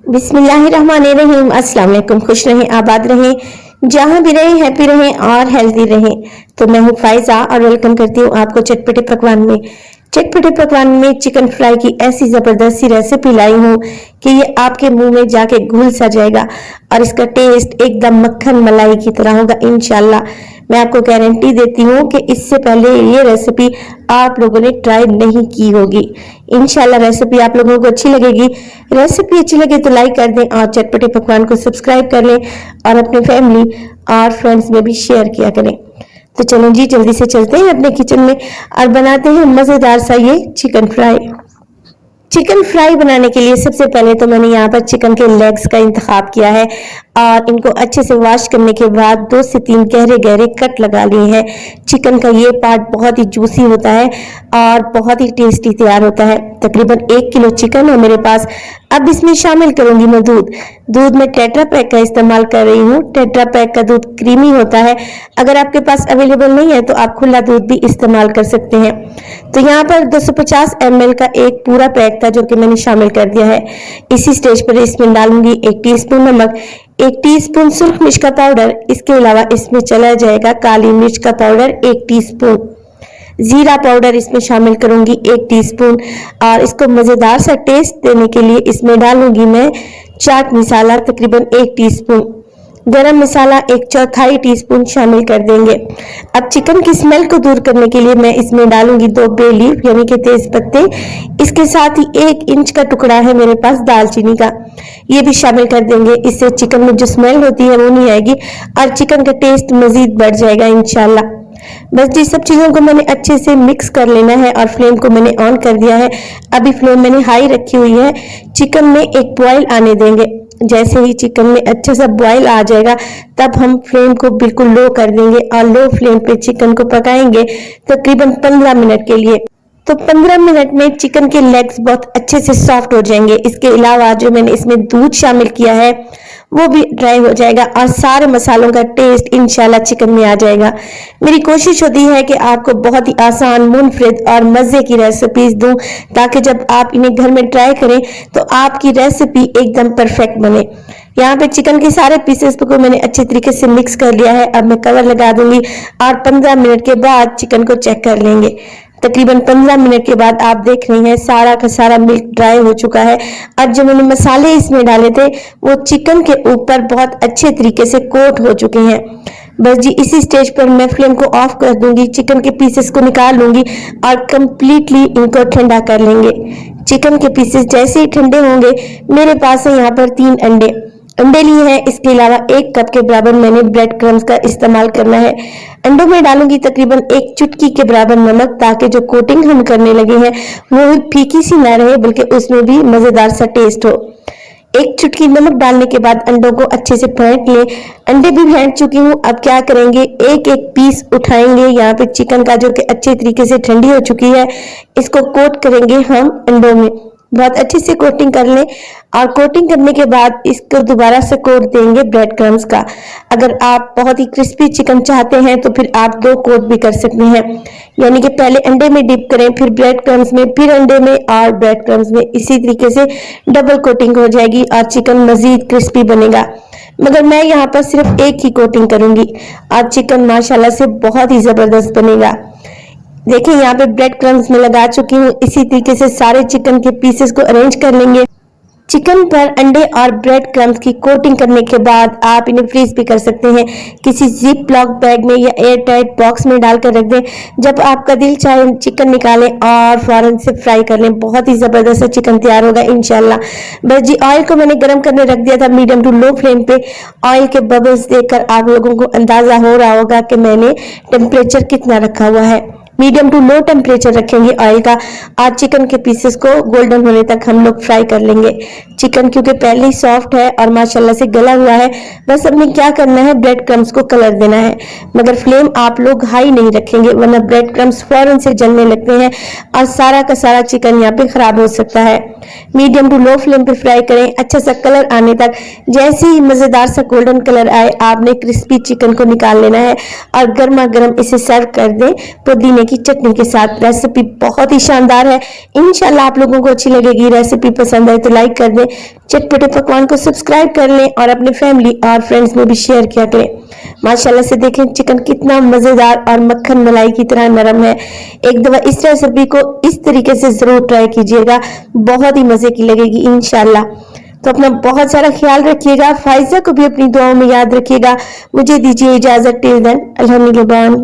बिस्मिल्लाहिर्रहमानिर्रहीम। अस्सलाम वालेकुम। खुश रहें, आबाद रहें, जहां भी रहें हैप्पी रहें और हेल्दी रहें। तो मैं हूं फाइजा और वेलकम करती हूं आपको चटपटे पकवान में। चटपटे पकवान में चिकन फ्राई की ऐसी जबरदस्त सी रेसिपी लाई हूं कि ये आपके मुंह में जाके घुल सा जाएगा और इसका टेस्ट एकदम मक्खन मलाई की तरह होगा इंशाल्लाह। मैं आपको गारंटी देती हूँ कि इससे पहले ये रेसिपी आप लोगों ने ट्राई नहीं की होगी। इंशाल्लाह रेसिपी आप लोगों को अच्छी लगेगी। रेसिपी अच्छी लगे तो लाइक कर दें और चटपटे पकवान को सब्सक्राइब कर लें और अपने फैमिली और फ्रेंड्स में भी शेयर किया करें। तो चलें जी, जल्दी से चलते हैं अपने किचन में और बनाते हैं मजेदार सा ये चिकन फ्राई। चिकन फ्राई बनाने के लिए सबसे पहले तो मैंने यहाँ पर चिकन के लेग्स का इंतखाब किया है और इनको अच्छे से वॉश करने के बाद 2 से 3 गहरे गहरे कट लगा लिए हैं। चिकन का ये पार्ट बहुत ही जूसी होता है और बहुत ही टेस्टी तैयार होता है। तकरीबन 1 किलो चिकन है मेरे पास। अब इसमें शामिल करूंगी मैं दूध में टेट्रा पैक का इस्तेमाल कर रही हूँ। टेट्रा पैक का दूध क्रीमी होता है। अगर आपके पास अवेलेबल नहीं है तो आप खुला दूध भी इस्तेमाल कर सकते हैं। तो यहाँ पर 250 ml का एक पूरा पैक था जो कि मैंने शामिल कर दिया है। इसी स्टेज पर इसमें डालूंगी 1 टीस्पून नमक, 1 टीस्पून सुर्ख मिर्च का पाउडर। इसके अलावा इसमें चला जाएगा काली मिर्च का पाउडर 1 टीस्पून, जीरा पाउडर इसमें शामिल करूंगी 1 टीस्पून और इसको मजेदार सा टेस्ट देने के लिए इसमें डालूंगी मैं चाट मसाला तकरीबन 1 टीस्पून, गरम मसाला 1/4 टीस्पून शामिल कर देंगे। अब चिकन की स्मेल को दूर करने के लिए मैं इसमें डालूंगी 2 बे लीफ यानी कि तेज पत्ते। इसके साथ ही 1 इंच का टुकड़ा है मेरे पास दालचीनी का, ये भी शामिल कर देंगे। इससे चिकन में जो स्मेल होती है वो नहीं आएगी और चिकन का टेस्ट मजीद बढ़ जाएगा इंशाल्लाह। बस जी, सब चीजों को मैंने अच्छे से मिक्स कर लेना है और फ्लेम को मैंने ऑन कर दिया है। अभी फ्लेम मैंने हाई रखी हुई है। चिकन में एक बॉयल आने देंगे। जैसे ही चिकन में अच्छे से बॉयल आ जाएगा तब हम फ्लेम को बिल्कुल लो कर देंगे और लो फ्लेम पे चिकन को पकाएंगे तकरीबन 15 मिनट के लिए। तो 15 मिनट में चिकन के लेग्स बहुत अच्छे से सॉफ्ट हो जाएंगे। इसके अलावा जो मैंने इसमें दूध शामिल किया है वो भी ड्राई हो जाएगा और सारे मसालों का टेस्ट इंशाल्लाह चिकन में आ जाएगा। मेरी कोशिश होती है कि आपको बहुत ही आसान, मुनफरिद और मजे की रेसिपीज दूं ताकि जब आप इन्हें घर में ट्राई करें तो आपकी रेसिपी एकदम परफेक्ट बने। यहाँ पे चिकन के सारे पीसेस को मैंने अच्छे तरीके से मिक्स कर लिया है। अब मैं कवर लगा दूंगी और 15 मिनट के बाद चिकन को चेक कर लेंगे। तकरीबन 15 मिनट के बाद आप देख रहे हैं सारा का सारा मिल्क ड्राई हो चुका है और जो मैंने मसाले इसमें डाले थे वो चिकन के ऊपर बहुत अच्छे तरीके से कोट हो चुके हैं। बस जी, इसी स्टेज पर मैं फ्लेम को ऑफ कर दूंगी, चिकन के पीसेस को निकाल लूंगी और कंप्लीटली इनको ठंडा कर लेंगे। चिकन के पीसेस जैसे ही ठंडे होंगे, मेरे पास है यहाँ पर 3 अंडे लिए हैं। इसके अलावा 1 कप के बराबर मैंने ब्रेड क्रम्स का इस्तेमाल करना है। अंडों में डालूंगी तकरीबन 1 चुटकी के बराबर नमक ताकि जो कोटिंग हम करने लगे हैं वो भी फीकी सी ना रहे बल्कि उसमें भी मजेदार सा टेस्ट हो। 1 चुटकी नमक डालने के बाद अंडों को अच्छे से फेंट लें। अंडे भी फेंट चुकी हूँ। अब क्या करेंगे, एक एक पीस उठाएंगे यहाँ पे चिकन का जो कि अच्छे तरीके से ठंडी हो चुकी है, इसको कोट करेंगे हम अंडों में। बहुत अच्छे से कोटिंग कर लें और कोटिंग करने के बाद इसको दोबारा से कोट देंगे ब्रेड क्रम्स का। अगर आप बहुत ही क्रिस्पी चिकन चाहते हैं तो फिर आप 2 कोट भी कर सकते हैं, यानी कि पहले अंडे में डिप करें, फिर ब्रेड क्रम्स में, फिर अंडे में और ब्रेड क्रम्स में। इसी तरीके से डबल कोटिंग हो जाएगी और चिकन मजीद क्रिस्पी बनेगा। मगर मैं यहाँ पर सिर्फ 1 ही कोटिंग करूंगी और चिकन माशाल्लाह से बहुत ही जबरदस्त बनेगा। देखिए यहाँ पे ब्रेड क्रम्स में लगा चुकी हूँ। इसी तरीके से सारे चिकन के पीसेस को अरेंज कर लेंगे। चिकन पर अंडे और ब्रेड क्रम्स की कोटिंग करने के बाद आप इन्हें फ्रीज भी कर सकते हैं किसी जिप लॉक बैग में या एयर टाइट बॉक्स में डालकर रख दें। जब आपका दिल चाहे चिकन निकालें और फौरन से फ्राई कर लें। बहुत ही जबरदस्त चिकन तैयार होगा इंशाल्लाह। बस जी, ऑयल को मैंने गर्म करने रख दिया था मीडियम टू लो फ्लेम पे। ऑयल के बबल्स देखकर आप लोगों को अंदाजा हो रहा होगा कि मैंने टेम्परेचर कितना रखा हुआ है। मीडियम टू लो टेम्परेचर रखेंगे ऑयल का और चिकन के पीसेस को गोल्डन होने तक हम लोग फ्राई कर लेंगे। चिकन क्योंकि पहले ही सॉफ्ट है और माशाल्लाह से गला हुआ है, बस हमें क्या करना है, ब्रेड क्रम्स को कलर देना है। मगर फ्लेम आप लोग हाई नहीं रखेंगे वरना ब्रेड क्रम्स फौरन से जलने लगते हैं और सारा का सारा चिकन यहाँ पे खराब हो सकता है। मीडियम टू लो फ्लेम पे फ्राई करें अच्छा सा कलर आने तक। जैसे ही मजेदार सा गोल्डन कलर आए आपने क्रिस्पी चिकन को निकाल लेना है और गर्मा गर्म इसे सर्व कर दें पुदीने की चटनी के साथ। रेसिपी बहुत ही शानदार है, इंशाल्लाह आप लोगों को अच्छी लगेगी। रेसिपी पसंद आए तो लाइक कर दें, चटपटे पकवान को सब्सक्राइब कर लें और अपने फैमिली और फ्रेंड्स में भी शेयर किया करें। माशाल्लाह से देखें चिकन कितना मजेदार और मक्खन मलाई की तरह नरम है। एक दफा इस रेसिपी को इस तरीके से जरूर ट्राई कीजिएगा, बहुत ही मजे की लगेगी इंशाल्लाह। तो अपना बहुत सारा ख्याल रखिएगा, फाइजा को भी अपनी दुआओं में याद रखिएगा। मुझे दीजिए इजाजत, टिल देन, अल्लाह निगहबान।